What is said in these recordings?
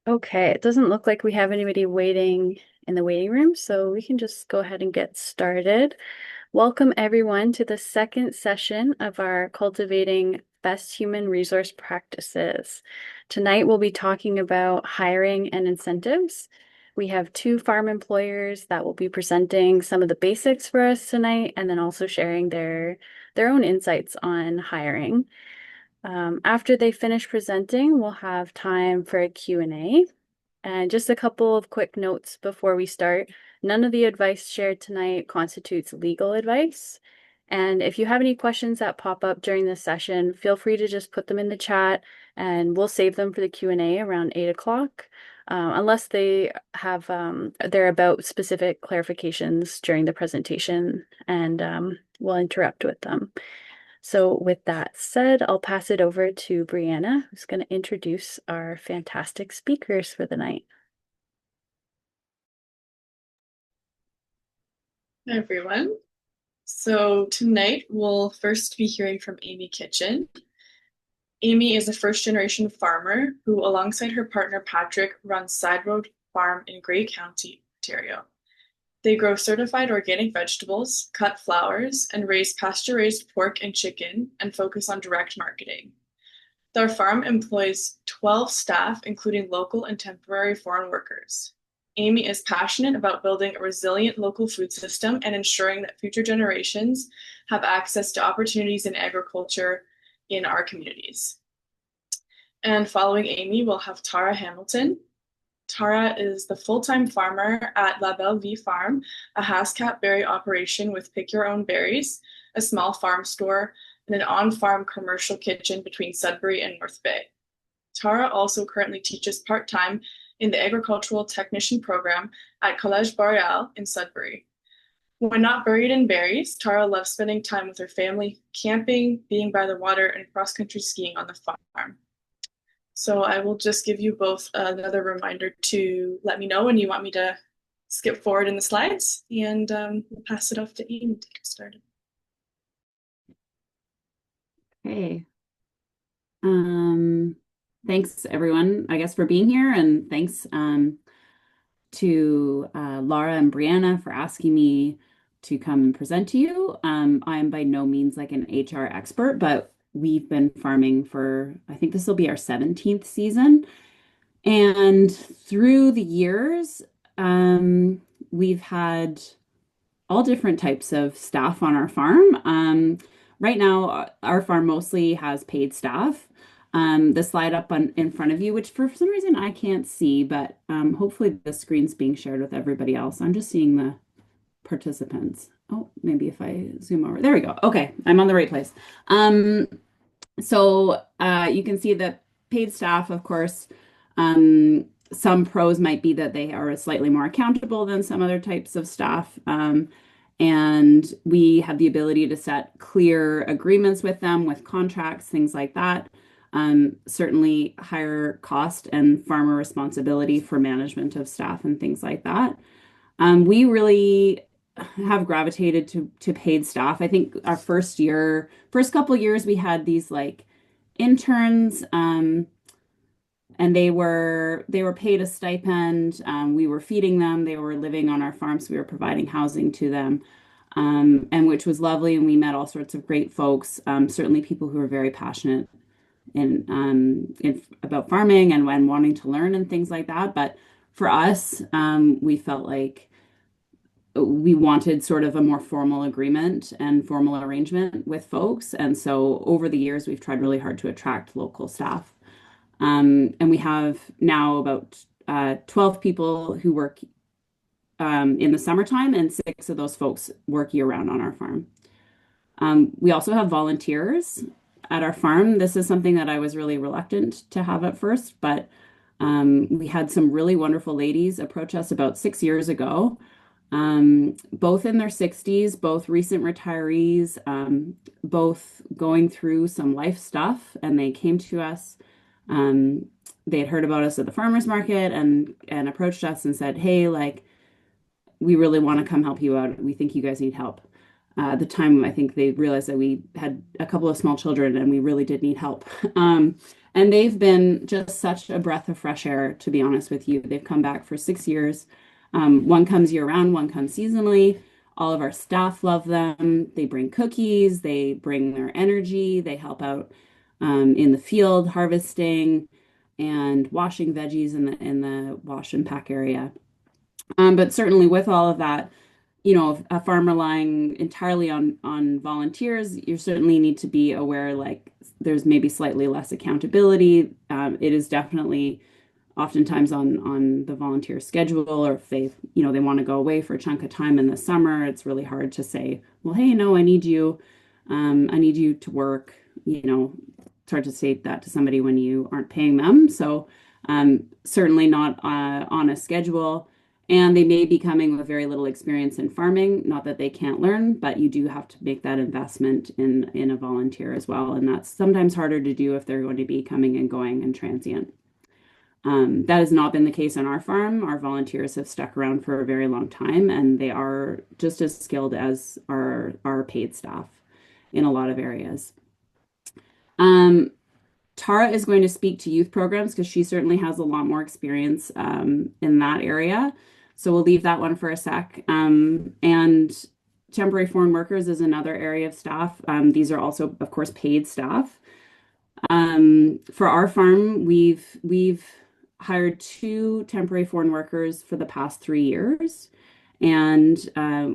Okay, it doesn't look like we have anybody waiting in the waiting room, so we can just go ahead and get started. Welcome everyone to the second session of our Cultivating Best Human Resource Practices. Tonight we'll be talking about hiring and incentives. We have two farm employers that will be presenting some of the basics for us tonight and then also sharing their own insights on hiring. After they finish presenting, we'll have time for a Q&A. And just a couple of quick notes before we start. None of the advice shared tonight constitutes legal advice. And if you have any questions that pop up during this session, feel free to just put them in the chat and we'll save them for the Q&A around 8 o'clock, unless they're about specific clarifications during the presentation and we'll interrupt with them. So with that said, I'll pass it over to Brianna, who's going to introduce our fantastic speakers for the night. Hi, everyone. So tonight we'll first be hearing from Amy Kitchen. Amy is a first-generation farmer who, alongside her partner Patrick, runs Side Road Farm in Grey County, Ontario. They grow certified organic vegetables, cut flowers, and raise pasture-raised pork and chicken, and focus on direct marketing. Their farm employs 12 staff, including local and temporary foreign workers. Amy is passionate about building a resilient local food system and ensuring that future generations have access to opportunities in agriculture in our communities. And following Amy, we'll have Tara Hamilton. Tara is the full-time farmer at La Belle Vie Farm, a Hascap berry operation with pick your own berries, a small farm store, and an on-farm commercial kitchen between Sudbury and North Bay. Tara also currently teaches part-time in the agricultural technician program at Collège Boreal in Sudbury. When not buried in berries, Tara loves spending time with her family, camping, being by the water, and cross-country skiing on the farm. So I will just give you both another reminder to let me know when you want me to skip forward in the slides, and we'll pass it off to Amy to get started. Hey, thanks everyone, I guess, for being here, and thanks to Laura and Brianna for asking me to come and present to you. I'm by no means like an HR expert, but we've been farming for, I think this will be our 17th season. And through the years, we've had all different types of staff on our farm. Right now, our farm mostly has paid staff. The slide up in front of you, which for some reason I can't see, but hopefully the screen's being shared with everybody else. I'm just seeing the participants. Oh, maybe if I zoom over. There we go. Okay, I'm on the right place. So you can see the paid staff, of course. Some pros might be that they are slightly more accountable than some other types of staff. And we have the ability to set clear agreements with them, with contracts, things like that. Certainly higher cost and farmer responsibility for management of staff and things like that. We really have gravitated to paid staff. I think our first couple years, we had these like interns, and they were paid a stipend. We were feeding them. They were living on our farm, so we were providing housing to them, and which was lovely. And we met all sorts of great folks. Certainly people who are very passionate about farming and when wanting to learn and things like that. But for us, we felt like we wanted sort of a more formal agreement and formal arrangement with folks. And so over the years, we've tried really hard to attract local staff. And we have now about 12 people who work in the summertime, and 6 of those folks work year-round on our farm. We also have volunteers at our farm. This is something that I was really reluctant to have at first, but we had some really wonderful ladies approach us about 6 years ago, both in their 60s, both recent retirees, both going through some life stuff, and they came to us. They had heard about us at the farmers market and approached us and said, "Hey, like, we really want to come help you out. We think you guys need help." the time I think they realized that we had a couple of small children and we really did need help. And they've been just such a breath of fresh air, to be honest with you. They've come back for 6 years. One comes year round, one comes seasonally. All of our staff love them. They bring cookies, they bring their energy, they help out in the field harvesting and washing veggies in the wash and pack area. But certainly with all of that, a farm relying entirely on volunteers, you certainly need to be aware like there's maybe slightly less accountability. It is definitely oftentimes on the volunteer schedule, or if they want to go away for a chunk of time in the summer, it's really hard to say, well, hey, no, I need you to work. It's hard to state that to somebody when you aren't paying them. So certainly not on a schedule. And they may be coming with very little experience in farming. Not that they can't learn, but you do have to make that investment in a volunteer as well. And that's sometimes harder to do if they're going to be coming and going and transient. That has not been the case on our farm. Our volunteers have stuck around for a very long time, and they are just as skilled as our paid staff in a lot of areas. Um, Tara is going to speak to youth programs because she certainly has a lot more experience in that area. So we'll leave that one for a sec. And temporary foreign workers is another area of staff. These are also, of course, paid staff. For our farm, we've hired 2 temporary foreign workers for the past 3 years. And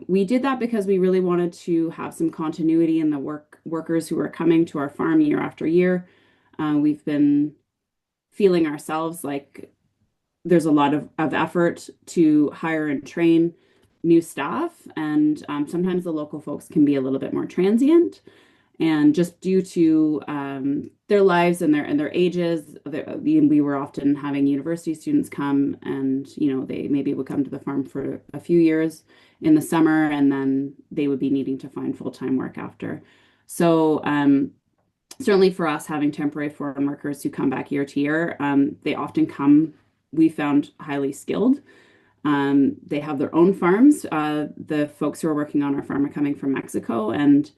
we did that because we really wanted to have some continuity in the workers who are coming to our farm year after year. We've been feeling ourselves like there's a lot of effort to hire and train new staff, and sometimes the local folks can be a little bit more transient. And just due to their lives and their ages, we were often having university students come, and they maybe would come to the farm for a few years in the summer, and then they would be needing to find full-time work after. So certainly for us, having temporary foreign workers who come back year to year, they often come, we found, highly skilled. They have their own farms. The folks who are working on our farm are coming from Mexico, and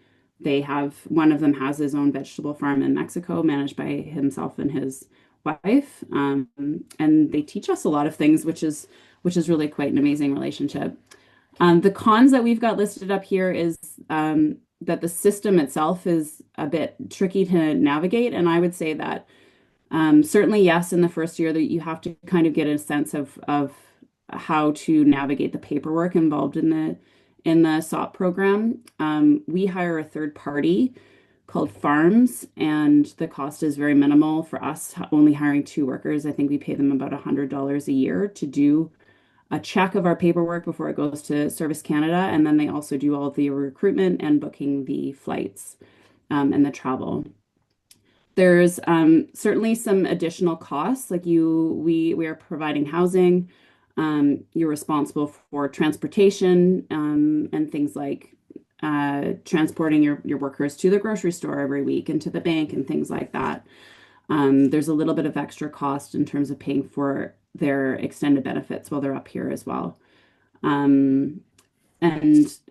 one of them has his own vegetable farm in Mexico, managed by himself and his wife. And they teach us a lot of things, which is really quite an amazing relationship. The cons that we've got listed up here is that the system itself is a bit tricky to navigate. And I would say that certainly, yes, in the first year that you have to kind of get a sense of how to navigate the paperwork involved in the SOP program. We hire a third party called Farms, and the cost is very minimal for us, only hiring 2 workers. I think we pay them about $100 a year to do a check of our paperwork before it goes to Service Canada, and then they also do all the recruitment and booking the flights and the travel. There's certainly some additional costs, like we are providing housing. You're responsible for transportation and things like transporting your workers to the grocery store every week and to the bank and things like that. There's a little bit of extra cost in terms of paying for their extended benefits while they're up here as well. And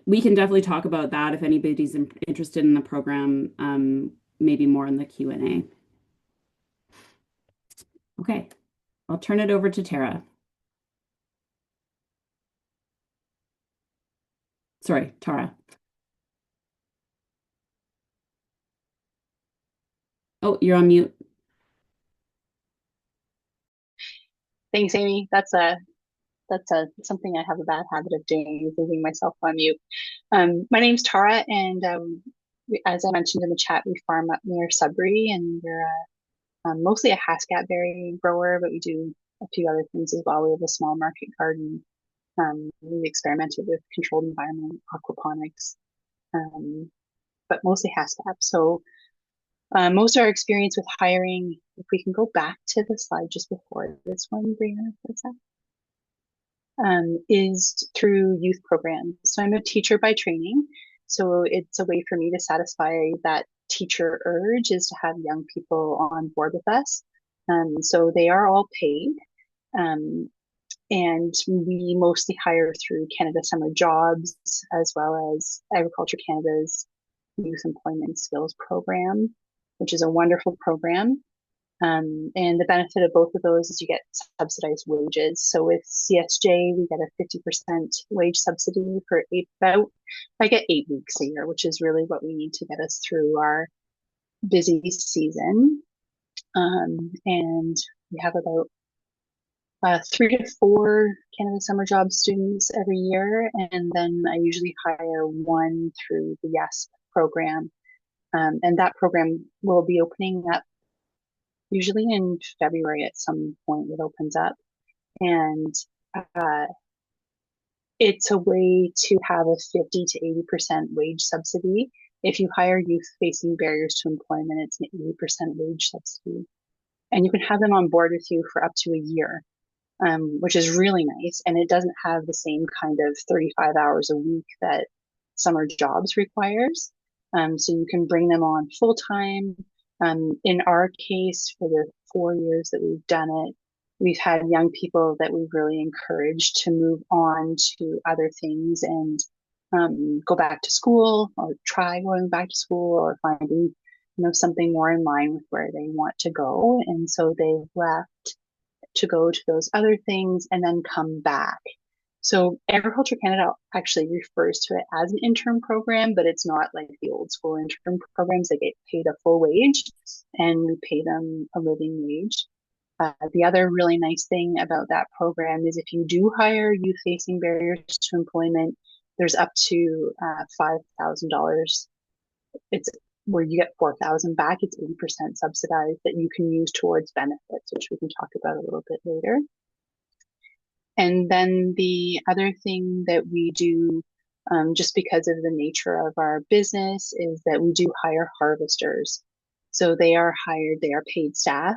we can definitely talk about that if anybody's interested in the program, maybe more in the Q&A. Okay, I'll turn it over to Tara. Sorry, Tara. Oh, you're on mute. Thanks, Amy. That's something I have a bad habit of doing, is leaving myself on mute. My name's Tara, and as I mentioned in the chat, we farm up near Sudbury, and we're mostly a Haskap berry grower, but we do a few other things as well. We have a small market garden. We experimented with controlled environment aquaponics, but mostly Haskap. So most of our experience with hiring, if we can go back to the slide just before this one, Brianna, what's that? Is through youth programs. So I'm a teacher by training. So it's a way for me to satisfy that teacher urge, is to have young people on board with us. So they are all paid. And we mostly hire through Canada Summer Jobs, as well as Agriculture Canada's Youth Employment Skills Program, which is a wonderful program. And the benefit of both of those is you get subsidized wages. So with CSJ, we get a 50% wage subsidy for I get 8 weeks a year, which is really what we need to get us through our busy season. And we have about 3 to 4 Canada Summer Job students every year. And then I usually hire one through the YES program. And that program will be opening up usually in February at some point. It opens up. And uh, it's a way to have a 50 to 80% wage subsidy. If you hire youth facing barriers to employment, it's an 80% wage subsidy. And you can have them on board with you for up to a year, which is really nice. And it doesn't have the same kind of 35 hours a week that summer jobs requires. So you can bring them on full time. In our case, for the 4 years that we've done it, we've had young people that we've really encouraged to move on to other things and go back to school or try going back to school or finding, something more in line with where they want to go. And so they've left to go to those other things and then come back. So Agriculture Canada actually refers to it as an intern program, but it's not like the old school intern programs. They get paid a full wage and we pay them a living wage. The other really nice thing about that program is if you do hire youth facing barriers to employment, there's up to $5,000. It's where you get 4,000 back. It's 80% subsidized that you can use towards benefits, which we can talk about a little bit later. And then the other thing that we do, just because of the nature of our business, is that we do hire harvesters. So they are hired, they are paid staff.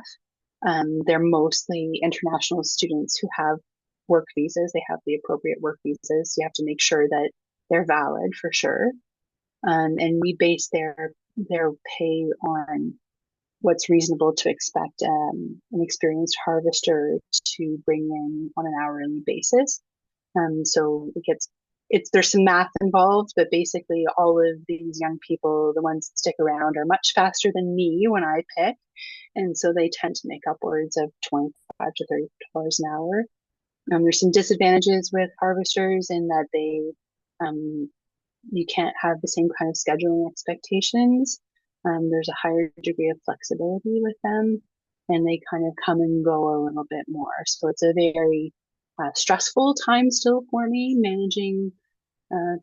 They're mostly international students who have work visas. They have the appropriate work visas. You have to make sure that they're valid for sure. And we base their pay on what's reasonable to expect an experienced harvester to bring in on an hourly basis. So there's some math involved, but basically all of these young people, the ones that stick around, are much faster than me when I pick. And so they tend to make upwards of $25 to $30 an hour. There's some disadvantages with harvesters in that you can't have the same kind of scheduling expectations. There's a higher degree of flexibility with them, and they kind of come and go a little bit more. So it's a very stressful time still for me managing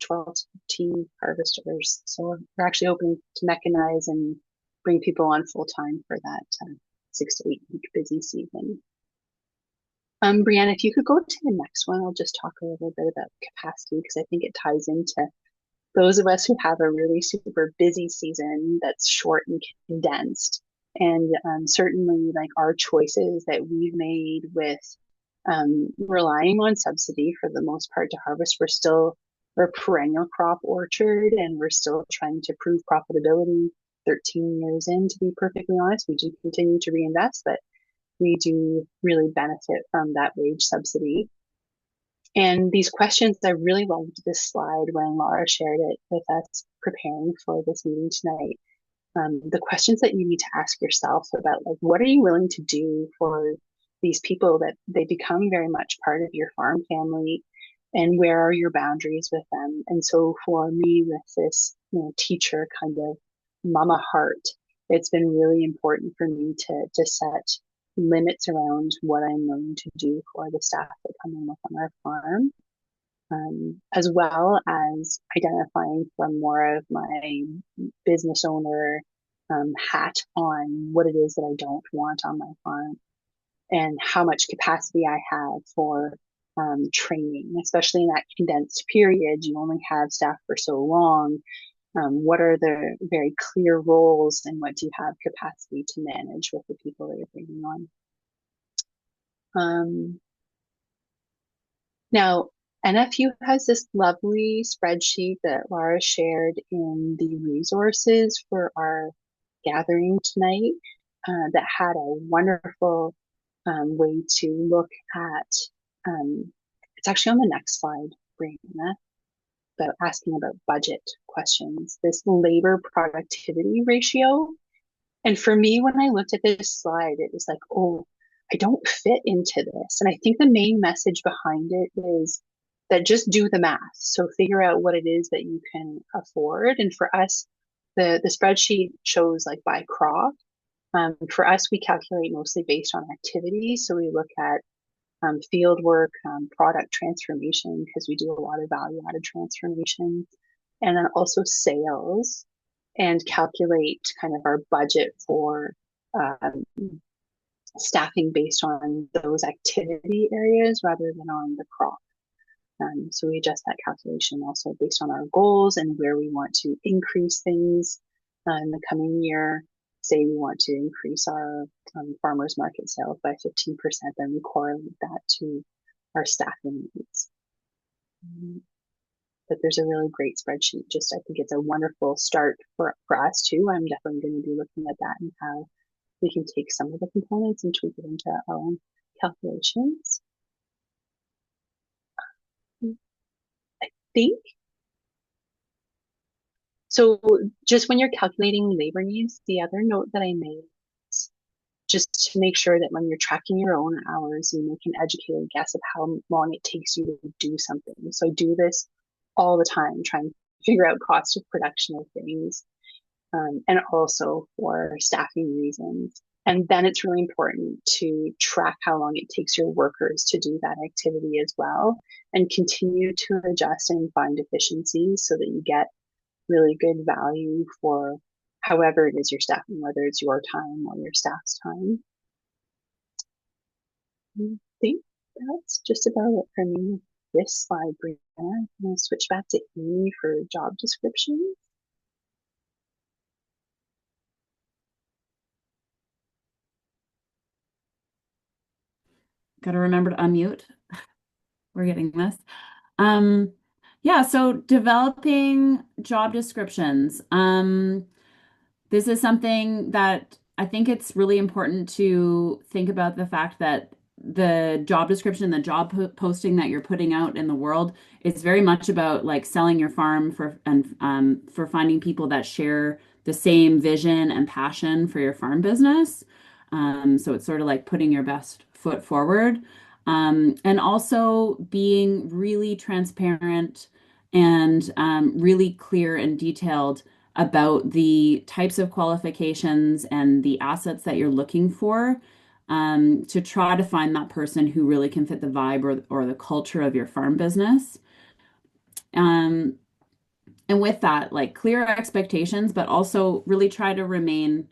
12 to 15 harvesters. So we're actually hoping to mechanize and bring people on full time for that 6 to 8 week busy season. Brianna, if you could go to the next one, I'll just talk a little bit about capacity because I think it ties into those of us who have a really super busy season that's short and condensed. And certainly like our choices that we've made with relying on subsidy for the most part to harvest, we're a perennial crop orchard and we're still trying to prove profitability 13 years in, to be perfectly honest. We do continue to reinvest, but we do really benefit from that wage subsidy. And these questions, I really loved this slide when Laura shared it with us preparing for this meeting tonight. The questions that you need to ask yourself about, like, what are you willing to do for these people that they become very much part of your farm family, and where are your boundaries with them? And so for me, with this, teacher kind of mama heart, it's been really important for me to set limits around what I'm willing to do for the staff that come and work on our farm, as well as identifying from more of my business owner hat on what it is that I don't want on my farm and how much capacity I have for training, especially in that condensed period. You only have staff for so long. What are the very clear roles and what do you have capacity to manage with the people that you're bringing on? Now, NFU has this lovely spreadsheet that Laura shared in the resources for our gathering tonight that had a wonderful way to look at It's actually on the next slide, Brianna, about asking about budget questions, this labor productivity ratio. And for me, when I looked at this slide, it was like, oh, I don't fit into this. And I think the main message behind it is that just do the math. So figure out what it is that you can afford. And for us, the spreadsheet shows like by crop. For us, we calculate mostly based on activity. So we look at field work, product transformation, because we do a lot of value added transformation, and then also sales, and calculate kind of our budget for um, staffing based on those activity areas rather than on the crop. So we adjust that calculation also based on our goals and where we want to increase things in the coming year. Say we want to increase our farmers market sales by 15%, then we correlate that to our staffing needs. But there's a really great spreadsheet. Just I think it's a wonderful start for us too. I'm definitely going to be looking at that and how we can take some of the components and tweak it into our own calculations. I think so. Just when you're calculating labor needs, the other note that I made is just to make sure that when you're tracking your own hours, you make an educated guess of how long it takes you to do something. So I do this all the time, trying to figure out cost of production of things, and also for staffing reasons. And then it's really important to track how long it takes your workers to do that activity as well, and continue to adjust and find efficiencies so that you get really good value for however it is you're staffing, whether it's your time or your staff's time. I think that's just about it for me. This slide, Brianna. I'm going to switch back to Amy for job descriptions. Got to remember to unmute. We're getting this. Yeah, so developing job descriptions. This is something that I think it's really important to think about the fact that the job description, the job posting that you're putting out in the world is very much about like selling your farm for finding people that share the same vision and passion for your farm business. So it's sort of like putting your best foot forward. And also being really transparent and really clear and detailed about the types of qualifications and the assets that you're looking for, to try to find that person who really can fit the vibe or the culture of your farm business. Um, and with that, like clear expectations, but also really try to remain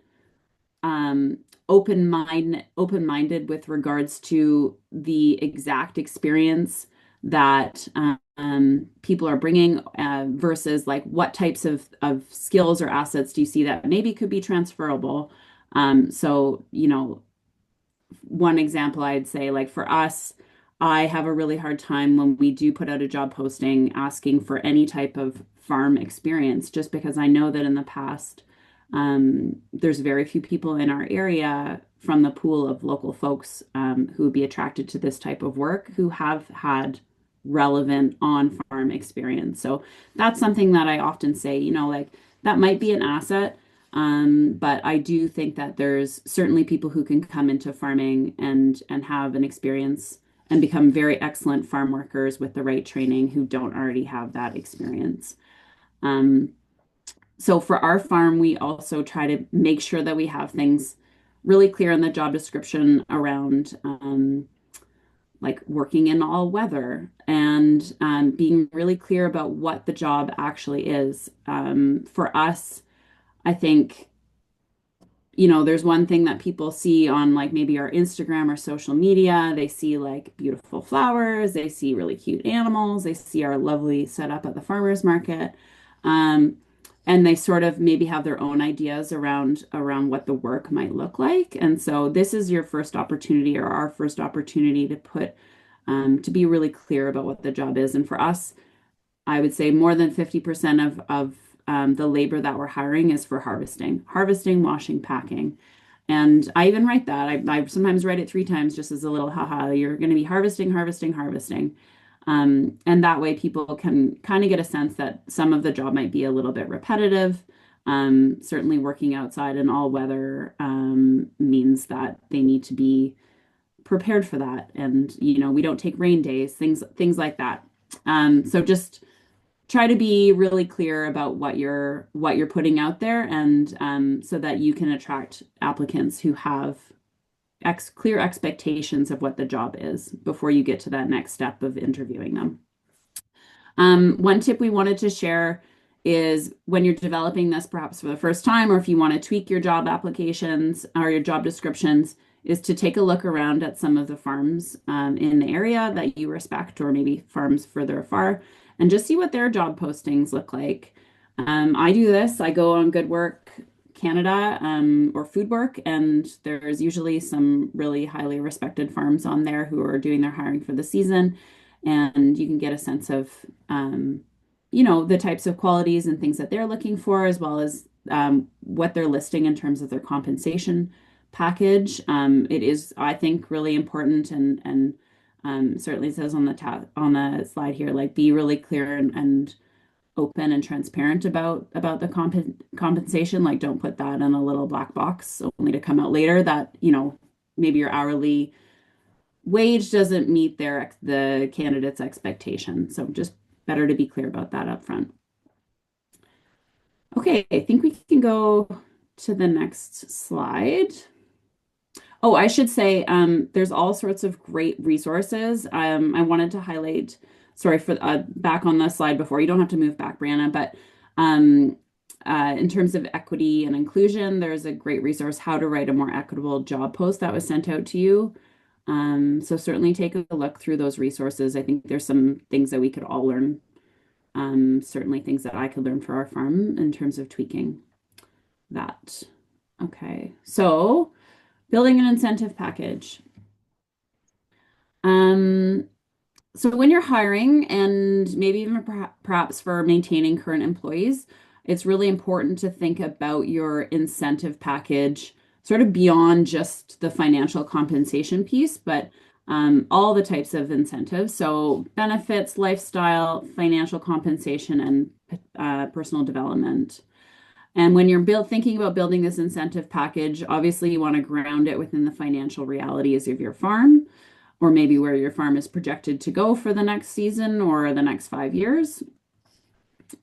um, open-minded with regards to the exact experience that people are bringing, versus like what types of skills or assets do you see that maybe could be transferable. So, one example I'd say, like for us, I have a really hard time when we do put out a job posting asking for any type of farm experience, just because I know that in the past, there's very few people in our area from the pool of local folks who would be attracted to this type of work who have had relevant on-farm experience. So that's something that I often say, like that might be an asset. But I do think that there's certainly people who can come into farming and have an experience and become very excellent farm workers with the right training who don't already have that experience. Um, so for our farm, we also try to make sure that we have things really clear in the job description around like working in all weather and being really clear about what the job actually is. For us, I think there's one thing that people see on like maybe our Instagram or social media. They see like beautiful flowers, they see really cute animals, they see our lovely setup at the farmers market. Um, and they sort of maybe have their own ideas around what the work might look like. And so this is your first opportunity or our first opportunity to be really clear about what the job is. And for us, I would say more than 50% of the labor that we're hiring is for harvesting, washing, packing. And I even write that. I sometimes write it 3 times just as a little haha. You're going to be harvesting, harvesting, harvesting. And that way people can kind of get a sense that some of the job might be a little bit repetitive. Certainly working outside in all weather means that they need to be prepared for that. And, we don't take rain days, things like that. So just try to be really clear about what you're putting out there, and so that you can attract applicants who have clear expectations of what the job is before you get to that next step of interviewing them. One tip we wanted to share is when you're developing this, perhaps for the first time, or if you want to tweak your job applications or your job descriptions, is to take a look around at some of the farms in the area that you respect, or maybe farms further afar, and just see what their job postings look like. I do this. I go on Good Work Canada or Food Work, and there's usually some really highly respected farms on there who are doing their hiring for the season, and you can get a sense of the types of qualities and things that they're looking for, as well as what they're listing in terms of their compensation package. It is, I think, really important, and certainly says on the slide here, like, be really clear and open and transparent about the compensation. Like, don't put that in a little black box only to come out later that maybe your hourly wage doesn't meet the candidate's expectation. So just better to be clear about that up front. Okay, I think we can go to the next slide. Oh, I should say, there's all sorts of great resources. I wanted to highlight, sorry for back on the slide before. You don't have to move back, Brianna, but in terms of equity and inclusion, there's a great resource, How to Write a More Equitable Job Post, that was sent out to you. So certainly take a look through those resources. I think there's some things that we could all learn. Certainly things that I could learn for our farm in terms of tweaking that. Okay, so building an incentive package. So when you're hiring, and maybe even perhaps for maintaining current employees, it's really important to think about your incentive package sort of beyond just the financial compensation piece, but all the types of incentives. So benefits, lifestyle, financial compensation, and personal development. And when you're thinking about building this incentive package, obviously you want to ground it within the financial realities of your farm, or maybe where your farm is projected to go for the next season or the next 5 years.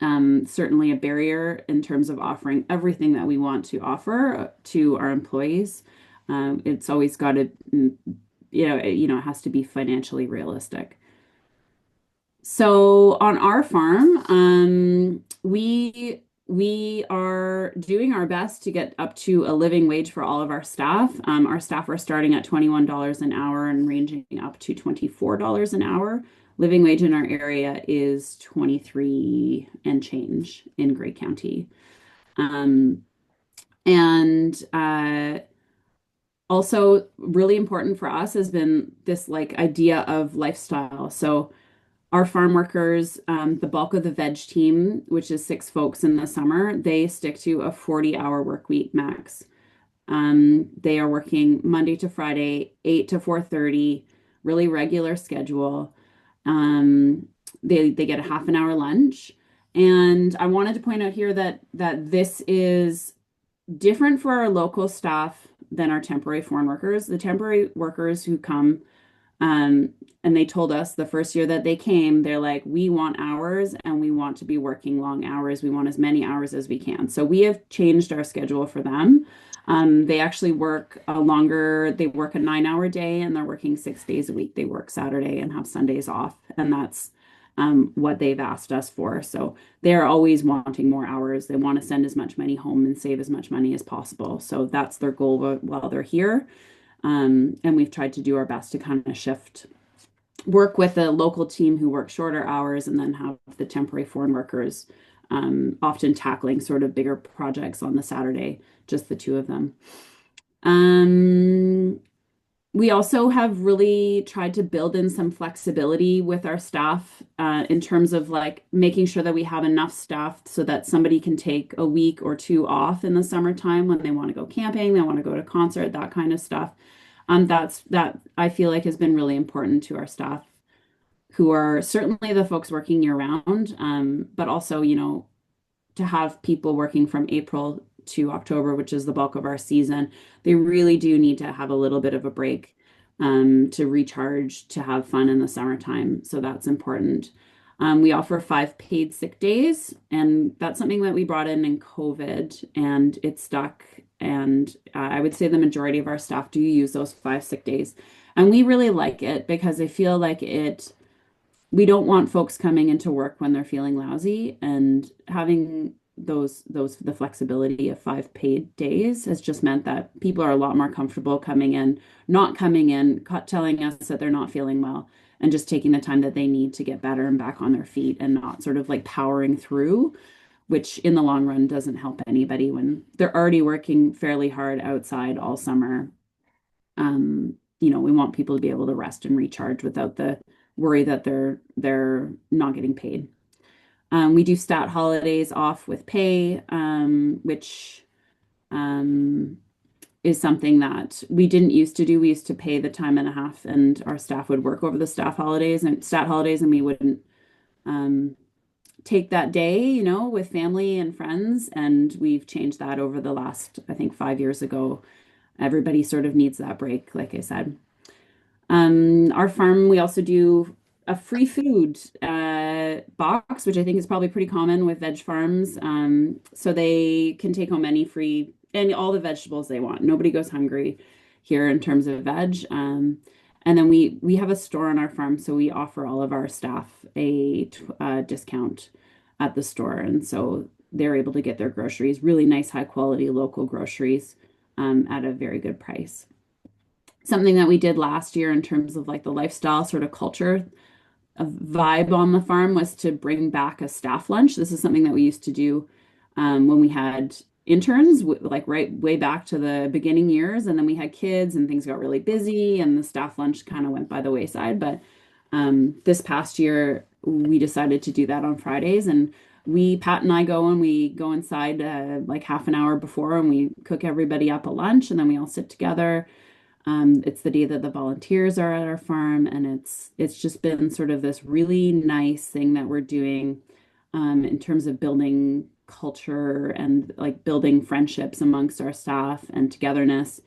Certainly a barrier in terms of offering everything that we want to offer to our employees. It's always got to, it has to be financially realistic. So on our farm, we are doing our best to get up to a living wage for all of our staff. Our staff are starting at $21 an hour and ranging up to $24 an hour. Living wage in our area is 23 and change in Grey County. Also really important for us has been this idea of lifestyle. So our farm workers, the bulk of the veg team, which is 6 folks in the summer, they stick to a 40-hour work week max. They are working Monday to Friday, 8 to 4:30, really regular schedule. They get a half an hour lunch. And I wanted to point out here that this is different for our local staff than our temporary foreign workers. The temporary workers who come, and they told us the first year that they came, they're like, we want hours and we want to be working long hours. We want as many hours as we can. So we have changed our schedule for them. They actually work they work a 9-hour day, and they're working 6 days a week. They work Saturday and have Sundays off. And that's what they've asked us for. So they're always wanting more hours. They want to send as much money home and save as much money as possible. So that's their goal while they're here. And we've tried to do our best to kind of work with a local team who work shorter hours, and then have the temporary foreign workers often tackling sort of bigger projects on the Saturday, just the two of them. We also have really tried to build in some flexibility with our staff in terms of like making sure that we have enough staff so that somebody can take a week or two off in the summertime when they want to go camping, they want to go to concert, that kind of stuff. That I feel like has been really important to our staff, who are certainly the folks working year round, but also, to have people working from April to October, which is the bulk of our season, they really do need to have a little bit of a break, to recharge, to have fun in the summertime. So that's important. We offer 5 paid sick days, and that's something that we brought in COVID, and it stuck. And I would say the majority of our staff do use those 5 sick days. And we really like it because I feel like we don't want folks coming into work when they're feeling lousy, and having the flexibility of 5 paid days has just meant that people are a lot more comfortable coming in, not coming in, telling us that they're not feeling well, and just taking the time that they need to get better and back on their feet, and not sort of like powering through, which in the long run doesn't help anybody when they're already working fairly hard outside all summer. We want people to be able to rest and recharge without the worry that they're not getting paid. We do stat holidays off with pay, which um, is something that we didn't used to do. We used to pay the time and a half, and our staff would work over the stat holidays, and we wouldn't um, take that day, with family and friends. And we've changed that over the last, I think, 5 years ago. Everybody sort of needs that break, like I said. Our farm, we also do a free food box, which I think is probably pretty common with veg farms. So they can take home any free and all the vegetables they want. Nobody goes hungry here in terms of veg. And then we have a store on our farm, so we offer all of our staff a discount at the store, and so they're able to get their groceries, really nice, high quality local groceries, at a very good price. Something that we did last year in terms of like the lifestyle sort of culture a vibe on the farm was to bring back a staff lunch. This is something that we used to do when we had interns, like right way back to the beginning years. And then we had kids and things got really busy, and the staff lunch kind of went by the wayside. But this past year, we decided to do that on Fridays. And Pat and I go and we go inside like half an hour before, and we cook everybody up a lunch, and then we all sit together. It's the day that the volunteers are at our farm, and it's just been sort of this really nice thing that we're doing in terms of building culture and like building friendships amongst our staff and togetherness,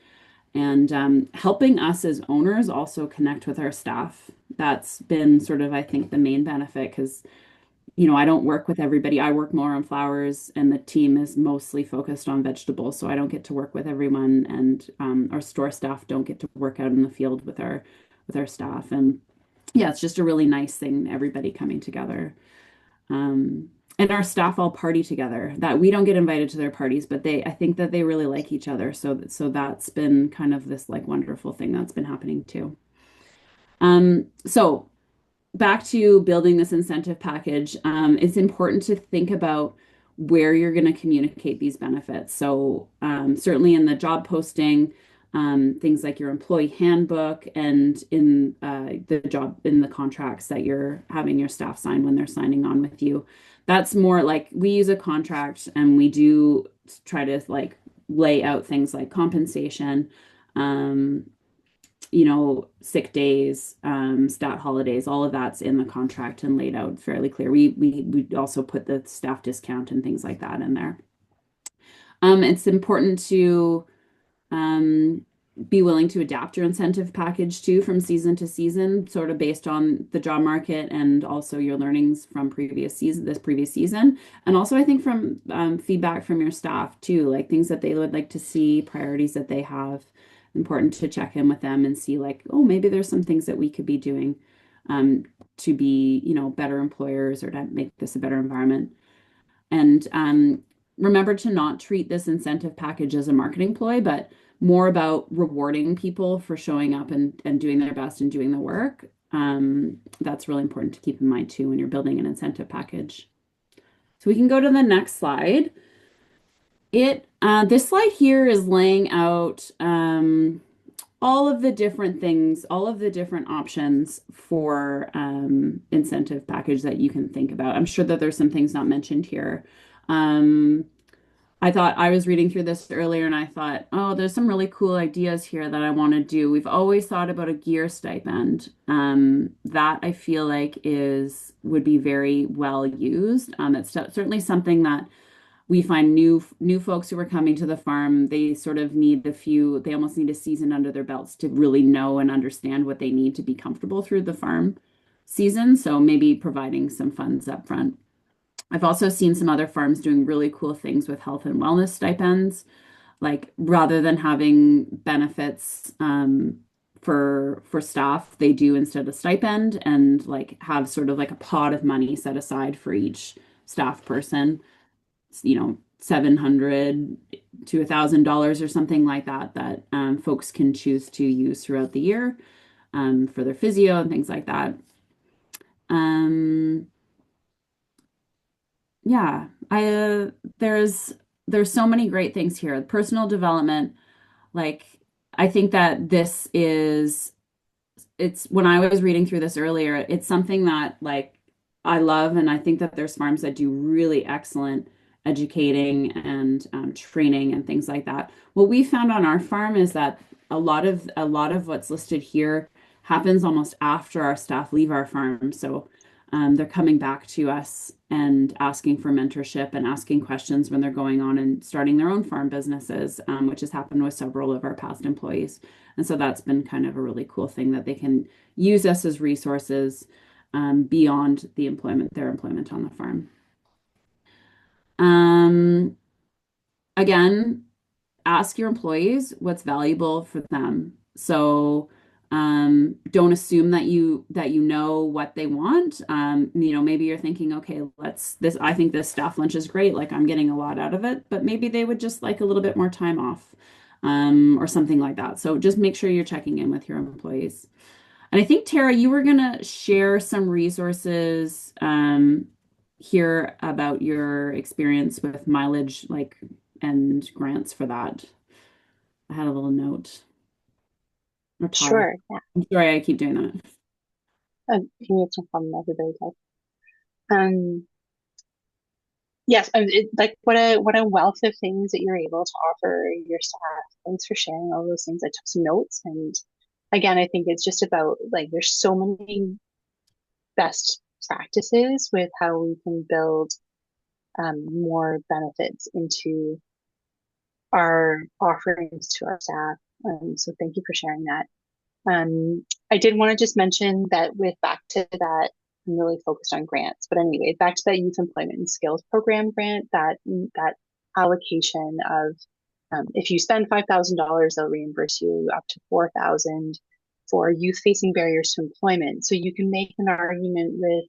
and helping us as owners also connect with our staff. That's been sort of, I think, the main benefit, because I don't work with everybody. I work more on flowers, and the team is mostly focused on vegetables. So I don't get to work with everyone, and our store staff don't get to work out in the field with our staff. And yeah, it's just a really nice thing, everybody coming together. And our staff all party together. That we don't get invited to their parties, but I think that they really like each other. So that's been kind of this like wonderful thing that's been happening too. So back to building this incentive package, it's important to think about where you're going to communicate these benefits. So certainly in the job posting, things like your employee handbook, and in the contracts that you're having your staff sign when they're signing on with you. That's more like we use a contract, and we do try to like lay out things like compensation, um, sick days, stat holidays, all of that's in the contract and laid out fairly clear. We also put the staff discount and things like that in there. It's important to be willing to adapt your incentive package too from season to season, sort of based on the job market and also your learnings from this previous season. And also I think from feedback from your staff too, like things that they would like to see, priorities that they have. Important to check in with them and see like, oh, maybe there's some things that we could be doing to be, better employers, or to make this a better environment. And remember to not treat this incentive package as a marketing ploy, but more about rewarding people for showing up and doing their best and doing the work. That's really important to keep in mind too when you're building an incentive package. So we can go to the next slide. This slide here is laying out all of the different things, all of the different options for incentive package that you can think about. I'm sure that there's some things not mentioned here. Um, I thought I was reading through this earlier and I thought, oh, there's some really cool ideas here that I want to do. We've always thought about a gear stipend. That I feel like is would be very well used. It's certainly something that we find new folks who are coming to the farm, they sort of need they almost need a season under their belts to really know and understand what they need to be comfortable through the farm season. So maybe providing some funds up front. I've also seen some other farms doing really cool things with health and wellness stipends, like rather than having benefits for staff, they do instead a stipend and like have sort of like a pot of money set aside for each staff person, 700 to $1,000 or something like that that folks can choose to use throughout the year for their physio and things like that. Um, yeah, there's so many great things here. Personal development, like I think that it's when I was reading through this earlier, it's something that like I love, and I think that there's farms that do really excellent educating and training and things like that. What we found on our farm is that a lot of what's listed here happens almost after our staff leave our farm. So they're coming back to us and asking for mentorship and asking questions when they're going on and starting their own farm businesses, which has happened with several of our past employees. And so that's been kind of a really cool thing that they can use us as resources beyond their employment on the farm. Um, Again, ask your employees what's valuable for them. So don't assume that you know what they want. Maybe you're thinking, okay, I think this staff lunch is great, like I'm getting a lot out of it, but maybe they would just like a little bit more time off, or something like that. So just make sure you're checking in with your employees. And I think, Tara, you were gonna share some resources here about your experience with mileage, like, and grants for that. I had a little note. Or Tara. Sure. Yeah. I'm sorry, I keep doing that. It's no problem. Everybody does. Um, yes, like what a wealth of things that you're able to offer your staff. Thanks for sharing all those things. I took some notes, and again, I think it's just about like there's so many best practices with how we can build more benefits into our offerings to our staff. So thank you for sharing that. I did want to just mention that with back to that, I'm really focused on grants, but anyway, back to that Youth Employment and Skills Program grant, that allocation of if you spend $5,000, they'll reimburse you up to $4,000 for youth facing barriers to employment. So you can make an argument with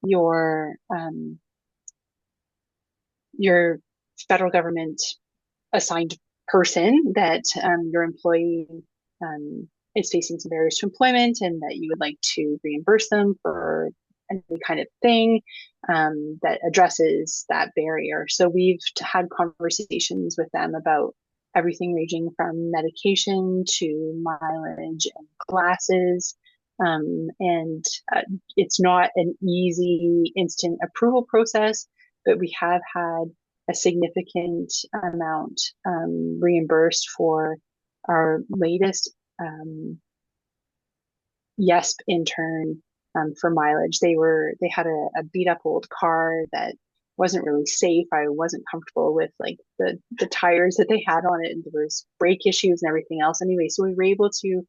your federal government assigned person that your employee is facing some barriers to employment and that you would like to reimburse them for any kind of thing that addresses that barrier. So we've had conversations with them about everything ranging from medication to mileage and glasses. And it's not an easy instant approval process, but we have had a significant amount reimbursed for our latest YESP intern for mileage. They had a beat up old car that wasn't really safe. I wasn't comfortable with like the tires that they had on it, and there was brake issues and everything else. Anyway, so we were able to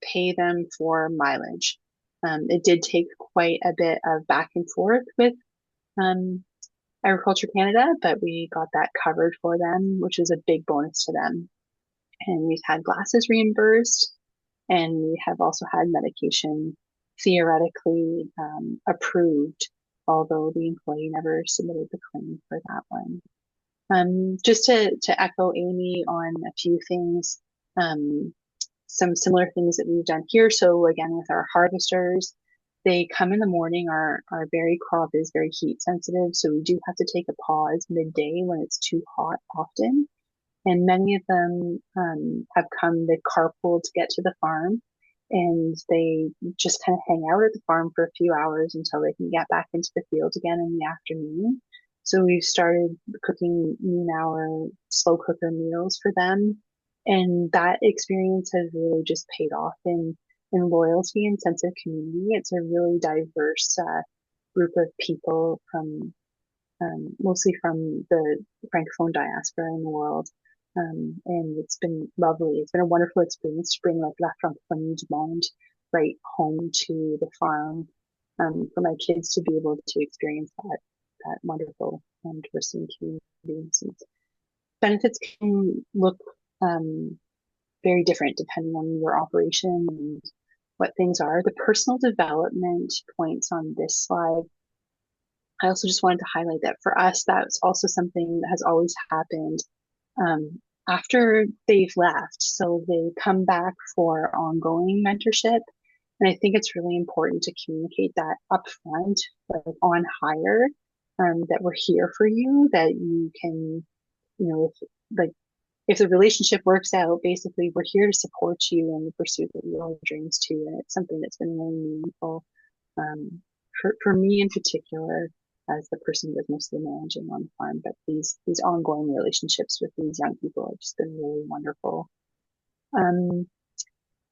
pay them for mileage. It did take quite a bit of back and forth with Agriculture Canada, but we got that covered for them, which was a big bonus to them. And we've had glasses reimbursed, and we have also had medication theoretically approved, although the employee never submitted the claim for that one. Just to echo Amy on a few things, some similar things that we've done here. So again, with our harvesters, they come in the morning. Our berry crop is very heat sensitive, so we do have to take a pause midday when it's too hot often. And many of them have come, they've carpooled to get to the farm, and they just kind of hang out at the farm for a few hours until they can get back into the field again in the afternoon. So we've started cooking noon hour slow cooker meals for them. And that experience has really just paid off in loyalty and sense of community. It's a really diverse group of people from mostly from the Francophone diaspora in the world. And it's been lovely. It's been a wonderful experience to bring like La Francophonie du Monde right home to the farm, for my kids to be able to experience that wonderful diversity and community. And benefits can look very different depending on your operation and what things are. The personal development points on this slide, I also just wanted to highlight that for us, that's also something that has always happened after they've left. So they come back for ongoing mentorship. And I think it's really important to communicate that upfront, like on hire, that we're here for you, that you can, you know, if the relationship works out, basically we're here to support you in the pursuit of your own dreams too. And it's something that's been really meaningful for me in particular, as the person who was mostly managing on the farm. But these ongoing relationships with these young people have just been really wonderful.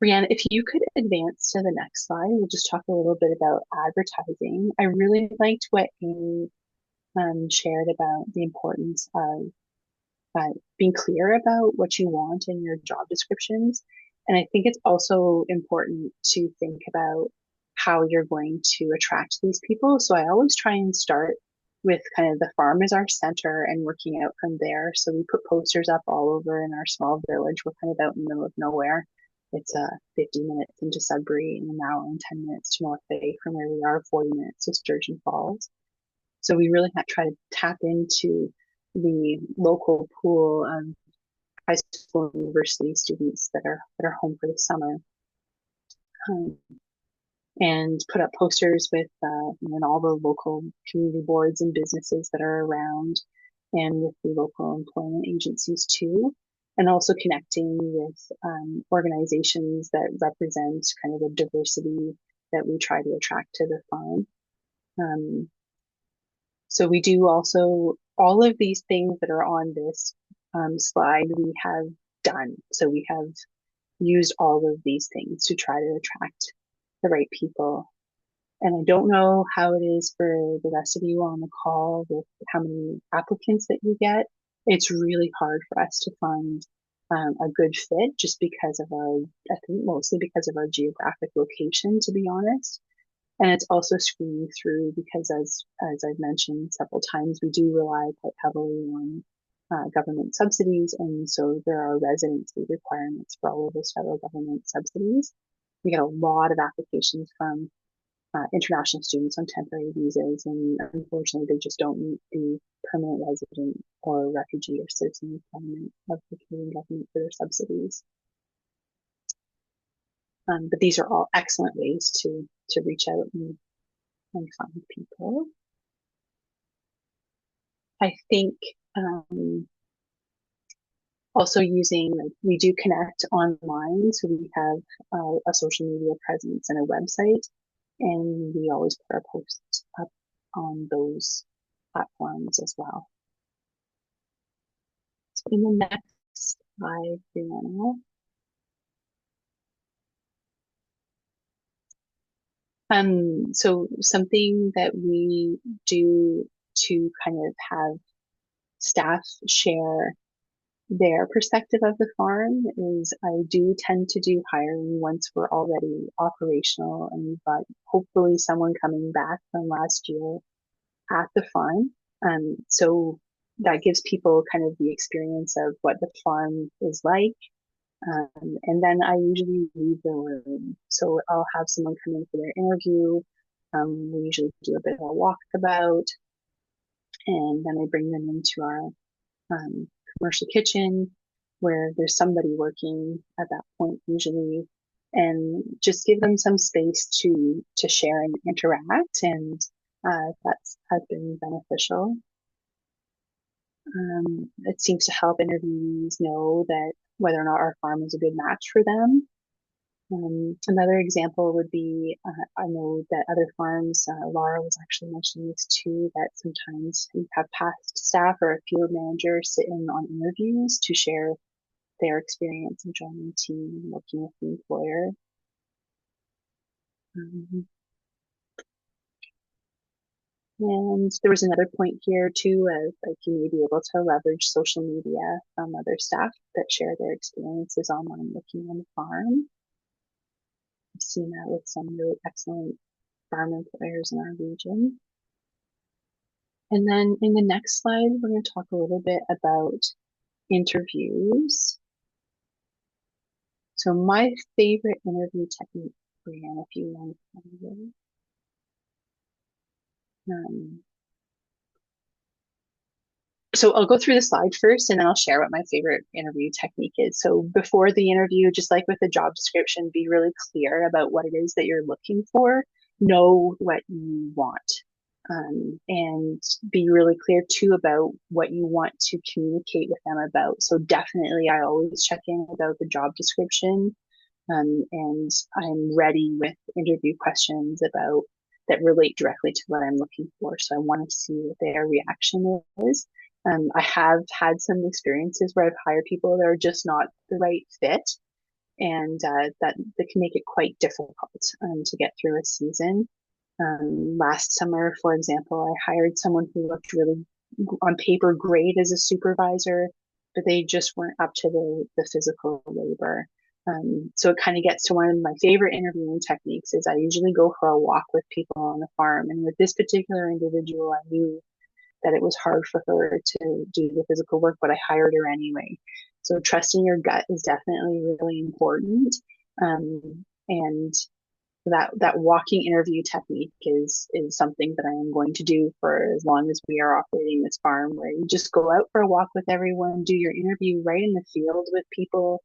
Brianna, if you could advance to the next slide, we'll just talk a little bit about advertising. I really liked what Amy shared about the importance of being clear about what you want in your job descriptions. And I think it's also important to think about how you're going to attract these people. So I always try and start with kind of the farm as our center and working out from there. So we put posters up all over in our small village. We're kind of out in the middle of nowhere. It's 50 minutes into Sudbury and an hour and 10 minutes to North Bay from where we are, 40 minutes to Sturgeon Falls. So we really try to tap into the local pool of high school and university students that are home for the summer, and put up posters with all the local community boards and businesses that are around, and with the local employment agencies too, and also connecting with organizations that represent kind of the diversity that we try to attract to the farm. So we do also, all of these things that are on this slide, we have done. So we have used all of these things to try to attract the right people. And I don't know how it is for the rest of you on the call with how many applicants that you get. It's really hard for us to find a good fit just because of I think mostly because of our geographic location, to be honest. And it's also screening through because, as I've mentioned several times, we do rely quite heavily on government subsidies. And so there are residency requirements for all of those federal government subsidies. We get a lot of applications from international students on temporary visas, and unfortunately, they just don't meet the permanent resident or refugee or citizen requirement of the Canadian government for their subsidies. But these are all excellent ways to reach out and find people. I think also using, we do connect online, so we have a social media presence and a website, and we always put our posts up on those platforms as well. So in the next slide, Brianna. So something that we do to kind of have staff share their perspective of the farm is I do tend to do hiring once we're already operational and we've got hopefully someone coming back from last year at the farm. So that gives people kind of the experience of what the farm is like. And then I usually leave the room. So I'll have someone come in for their interview. We usually do a bit of a walkabout, and then I bring them into our commercial kitchen where there's somebody working at that point usually, and just give them some space to share and interact, and that's has been beneficial. It seems to help interviewees know that whether or not our farm is a good match for them. Another example would be, I know that other farms, Laura was actually mentioning this too, that sometimes you have past staff or a field manager sit in on interviews to share their experience in joining the team and working with the employer. And there was another point here too, of like you may be able to leverage social media from other staff that share their experiences online working on the farm. I've seen that with some really excellent farm employers in our region. And then in the next slide, we're going to talk a little bit about interviews. So my favorite interview technique, Brianna, if you want to find it. So I'll go through the slide first and then I'll share what my favorite interview technique is. So before the interview, just like with the job description, be really clear about what it is that you're looking for. Know what you want. And be really clear too about what you want to communicate with them about. So definitely I always check in about the job description. And I'm ready with interview questions about that relate directly to what I'm looking for. So I want to see what their reaction is. I have had some experiences where I've hired people that are just not the right fit, and that can make it quite difficult to get through a season. Last summer, for example, I hired someone who looked really on paper great as a supervisor, but they just weren't up to the physical labor. So it kind of gets to one of my favorite interviewing techniques is I usually go for a walk with people on the farm. And with this particular individual, I knew that it was hard for her to do the physical work, but I hired her anyway. So trusting your gut is definitely really important. And that walking interview technique is something that I am going to do for as long as we are operating this farm, where you just go out for a walk with everyone, do your interview right in the field with people,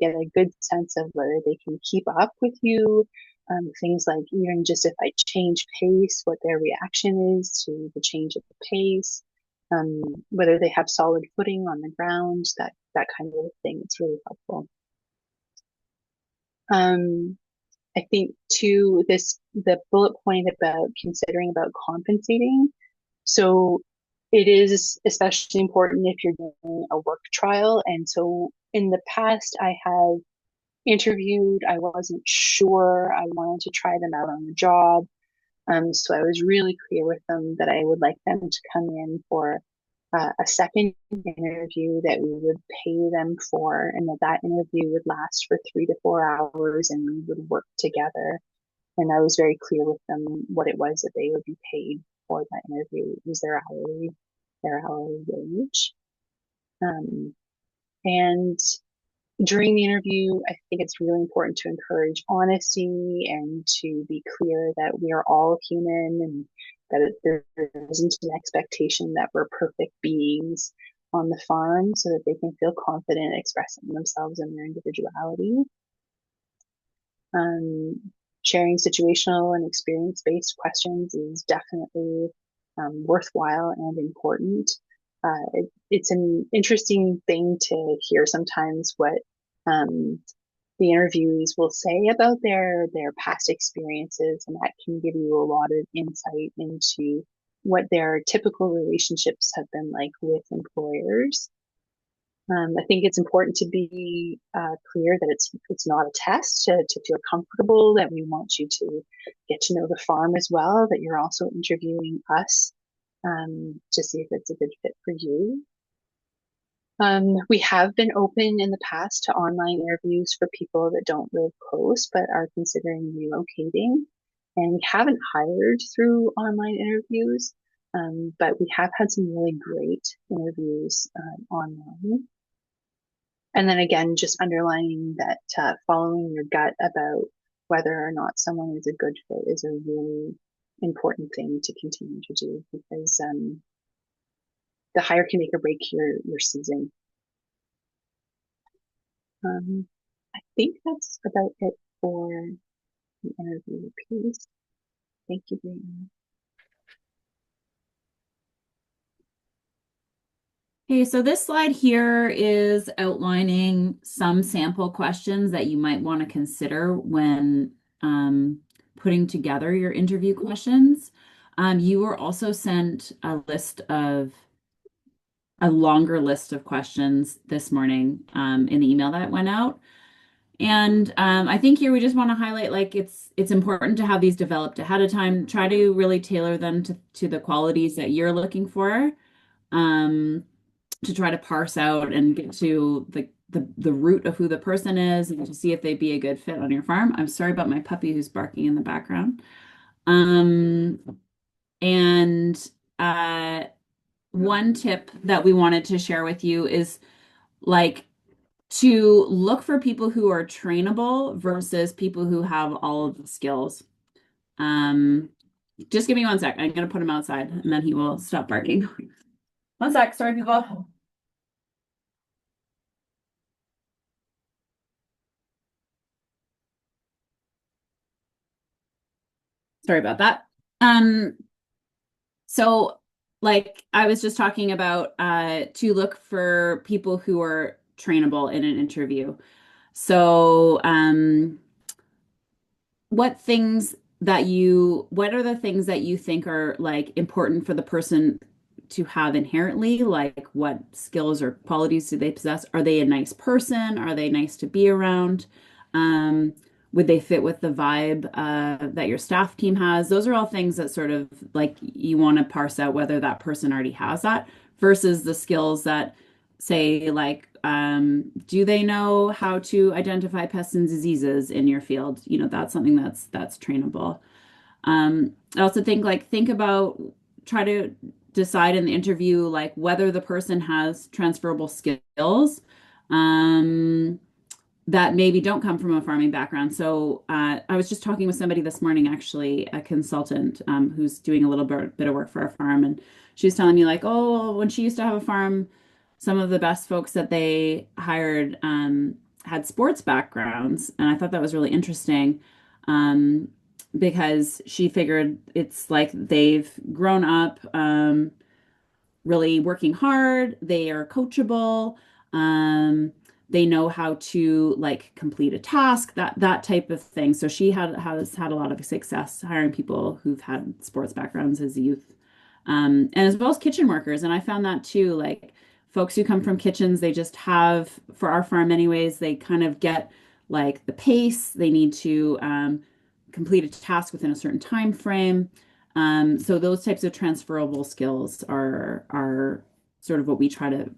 get a good sense of whether they can keep up with you. Things like even just if I change pace, what their reaction is to the change of the pace, whether they have solid footing on the ground, that kind of thing. It's really helpful. I think too, the bullet point about considering about compensating. So it is especially important if you're doing a work trial. And so in the past, I have interviewed, I wasn't sure, I wanted to try them out on the job. So I was really clear with them that I would like them to come in for a second interview that we would pay them for, and that interview would last for 3 to 4 hours and we would work together. And I was very clear with them what it was that they would be paid for that interview. It was their hourly wage. And during the interview, I think it's really important to encourage honesty and to be clear that we are all human and that there isn't an expectation that we're perfect beings on the farm, so that they can feel confident expressing themselves and their individuality. Sharing situational and experience-based questions is definitely worthwhile and important. It's an interesting thing to hear sometimes what the interviewees will say about their past experiences, and that can give you a lot of insight into what their typical relationships have been like with employers. I think it's important to be clear that it's not a test to feel comfortable, that we want you to get to know the farm as well, that you're also interviewing us to see if it's a good fit for you. We have been open in the past to online interviews for people that don't live close but are considering relocating. And we haven't hired through online interviews, but we have had some really great interviews online. And then again, just underlining that following your gut about whether or not someone is a good fit is a really important thing to continue to do, because the hire can make or break your season. I think that's about it for the interview piece. Thank you, Brianna. Okay, so this slide here is outlining some sample questions that you might want to consider when putting together your interview questions. You were also sent a longer list of questions this morning in the email that went out. And I think here we just want to highlight like it's important to have these developed ahead of time. Try to really tailor them to the qualities that you're looking for. Um, to try to parse out and get to the root of who the person is and to see if they'd be a good fit on your farm. I'm sorry about my puppy who's barking in the background. Um, and one tip that we wanted to share with you is like to look for people who are trainable versus people who have all of the skills. Um, just give me one sec. I'm gonna put him outside and then he will stop barking. One sec. Sorry, people. Sorry about that. Um, so like I was just talking about to look for people who are trainable in an interview. So what are the things that you think are like important for the person to have inherently? Like what skills or qualities do they possess? Are they a nice person? Are they nice to be around? Um, would they fit with the vibe that your staff team has? Those are all things that sort of like you want to parse out whether that person already has that versus the skills that say like do they know how to identify pests and diseases in your field? You know, that's something that's trainable. I also think about try to decide in the interview like whether the person has transferable skills. Um, that maybe don't come from a farming background. So I was just talking with somebody this morning, actually, a consultant who's doing a little bit of work for our farm, and she was telling me like, oh, well, when she used to have a farm, some of the best folks that they hired had sports backgrounds, and I thought that was really interesting. Um, because she figured it's like they've grown up really working hard. They are coachable. Um, they know how to like complete a task, that type of thing. So she has had a lot of success hiring people who've had sports backgrounds as youth, and as well as kitchen workers. And I found that too, like folks who come from kitchens, they just have for our farm anyways, they kind of get like the pace. They need to complete a task within a certain time frame. So those types of transferable skills are sort of what we try to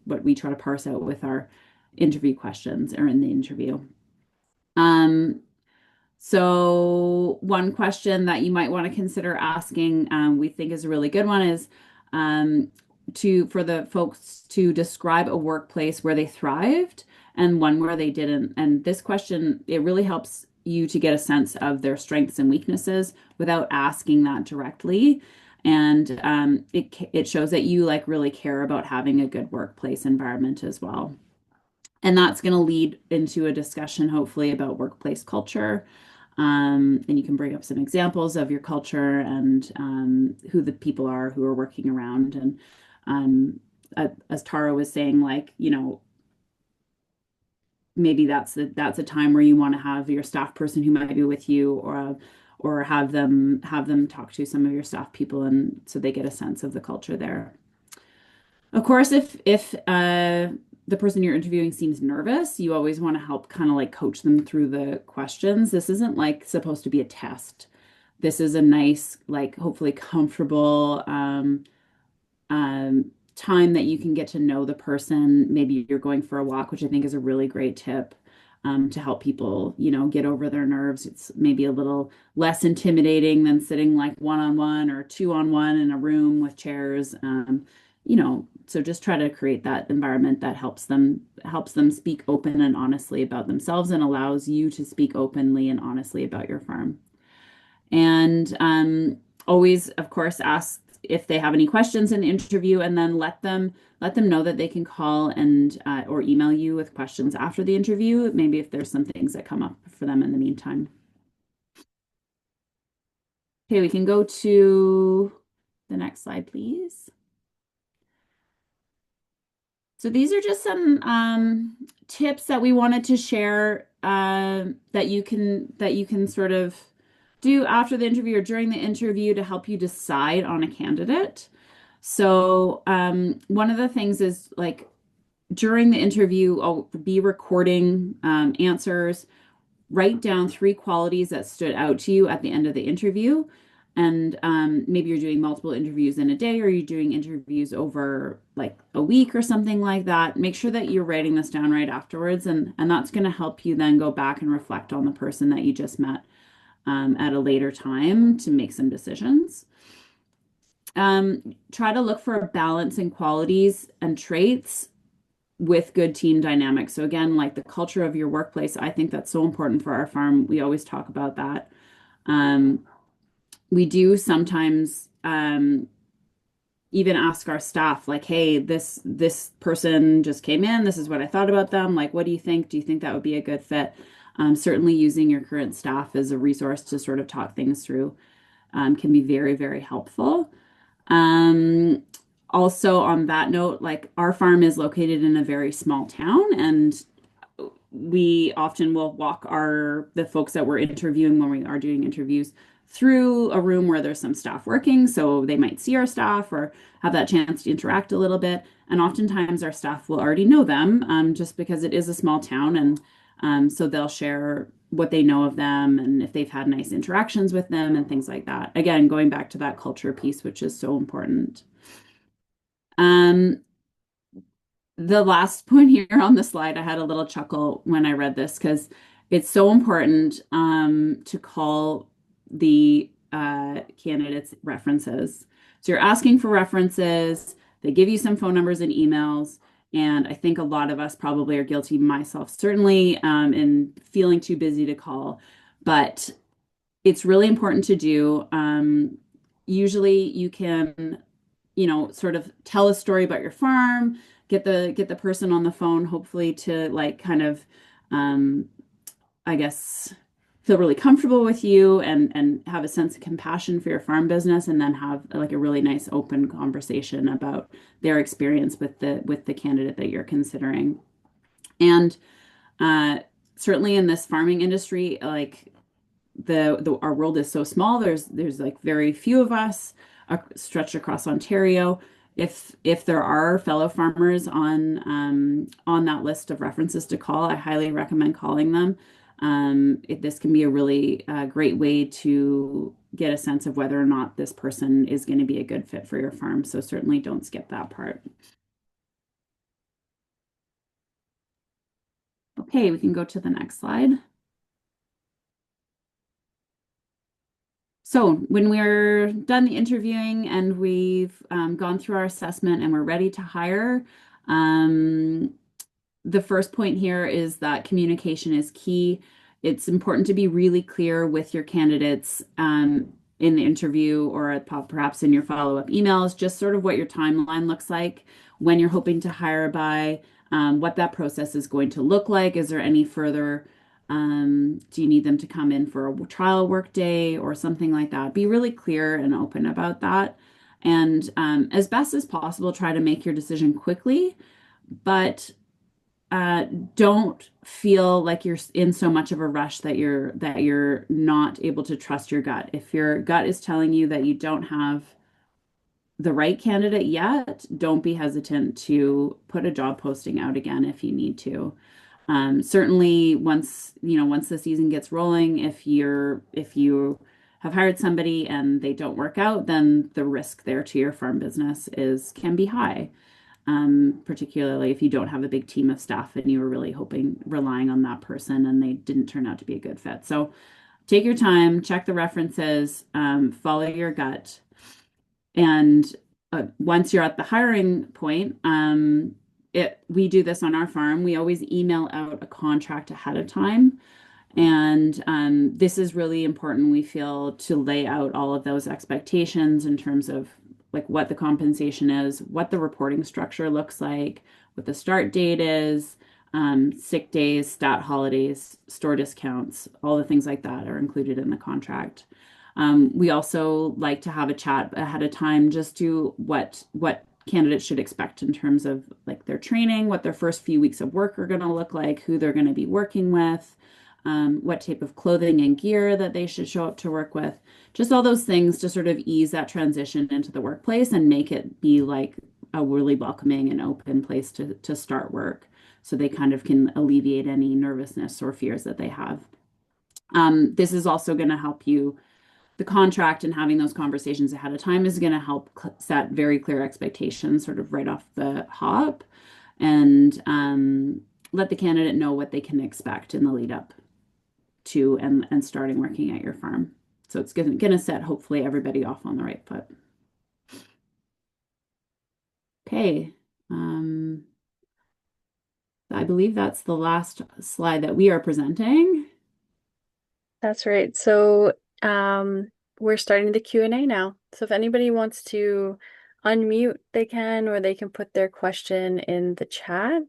parse out with our interview questions or in the interview. Um, so one question that you might want to consider asking, we think is a really good one, is for the folks to describe a workplace where they thrived and one where they didn't. And this question, it really helps you to get a sense of their strengths and weaknesses without asking that directly. And it shows that you like really care about having a good workplace environment as well. And that's going to lead into a discussion, hopefully, about workplace culture. And you can bring up some examples of your culture and who the people are who are working around. And as Tara was saying, like, you know, maybe that's a time where you want to have your staff person who might be with you or have them talk to some of your staff people and so they get a sense of the culture there. Of course, if the person you're interviewing seems nervous, you always want to help kind of like coach them through the questions. This isn't like supposed to be a test. This is a nice, like hopefully comfortable time that you can get to know the person. Maybe you're going for a walk, which I think is a really great tip to help people, you know, get over their nerves. It's maybe a little less intimidating than sitting like one-on-one or two-on-one in a room with chairs. You know, so just try to create that environment that helps them speak open and honestly about themselves and allows you to speak openly and honestly about your farm. And always, of course, ask if they have any questions in the interview, and then let them know that they can call and or email you with questions after the interview. Maybe if there's some things that come up for them in the meantime. Okay, we can go to the next slide, please. So these are just some tips that we wanted to share that you can sort of do after the interview or during the interview to help you decide on a candidate. So one of the things is like during the interview, I'll be recording answers. Write down three qualities that stood out to you at the end of the interview. And maybe you're doing multiple interviews in a day, or you're doing interviews over like a week or something like that. Make sure that you're writing this down right afterwards, and that's going to help you then go back and reflect on the person that you just met at a later time to make some decisions. Try to look for a balance in qualities and traits with good team dynamics. So again, like the culture of your workplace, I think that's so important for our farm. We always talk about that. Um, we do sometimes even ask our staff, like, "Hey, this person just came in. This is what I thought about them. Like, what do you think? Do you think that would be a good fit?" Certainly, using your current staff as a resource to sort of talk things through can be very, very helpful. Um, Also on that note, like our farm is located in a very small town, and we often will walk the folks that we're interviewing when we are doing interviews through a room where there's some staff working, so they might see our staff or have that chance to interact a little bit. And oftentimes our staff will already know them, just because it is a small town, and so they'll share what they know of them and if they've had nice interactions with them and things like that. Again, going back to that culture piece, which is so important. Um, the last point here on the slide, I had a little chuckle when I read this because it's so important to call the candidates references. So you're asking for references, they give you some phone numbers and emails, and I think a lot of us probably are guilty, myself certainly, in feeling too busy to call. But it's really important to do. Usually you can, sort of tell a story about your farm, get the person on the phone, hopefully to like kind of, um, I guess, feel really comfortable with you and have a sense of compassion for your farm business, and then have like a really nice open conversation about their experience with the candidate that you're considering. And uh, certainly in this farming industry, like our world is so small. There's like very few of us stretched across Ontario. If there are fellow farmers on that list of references to call, I highly recommend calling them. This can be a really great way to get a sense of whether or not this person is going to be a good fit for your farm. So certainly don't skip that part. Okay, we can go to the next slide. So when we're done the interviewing and we've gone through our assessment and we're ready to hire, um, the first point here is that communication is key. It's important to be really clear with your candidates in the interview or perhaps in your follow-up emails, just sort of what your timeline looks like, when you're hoping to hire by, what that process is going to look like. Is there any further, do you need them to come in for a trial work day or something like that? Be really clear and open about that. And as best as possible, try to make your decision quickly, but don't feel like you're in so much of a rush that you're not able to trust your gut. If your gut is telling you that you don't have the right candidate yet, don't be hesitant to put a job posting out again if you need to. Certainly, once the season gets rolling, if you have hired somebody and they don't work out, then the risk there to your farm business can be high, particularly if you don't have a big team of staff and you were really relying on that person and they didn't turn out to be a good fit. So take your time, check the references, follow your gut. And once you're at the hiring point, we do this on our farm. We always email out a contract ahead of time. And this is really important, we feel, to lay out all of those expectations in terms of like what the compensation is, what the reporting structure looks like, what the start date is, sick days, stat holidays, store discounts, all the things like that are included in the contract. We also like to have a chat ahead of time, just to what candidates should expect in terms of like their training, what their first few weeks of work are going to look like, who they're going to be working with, what type of clothing and gear that they should show up to work with. Just all those things to sort of ease that transition into the workplace and make it be like a really welcoming and open place to start work so they kind of can alleviate any nervousness or fears that they have. This is also going to help you. The contract and having those conversations ahead of time is going to help set very clear expectations sort of right off the hop and let the candidate know what they can expect in the lead up to and starting working at your farm. So it's going to set hopefully everybody off on the right foot. Okay. I believe that's the last slide that we are presenting. That's right. So we're starting the Q&A now. So if anybody wants to unmute, they can, or they can put their question in the chat.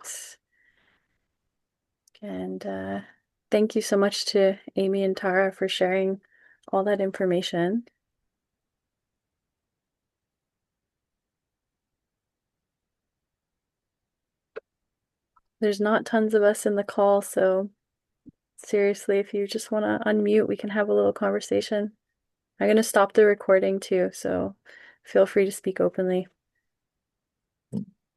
And thank you so much to Amy and Tara for sharing all that information. There's not tons of us in the call, so seriously, if you just want to unmute, we can have a little conversation. I'm going to stop the recording too, so feel free to speak openly.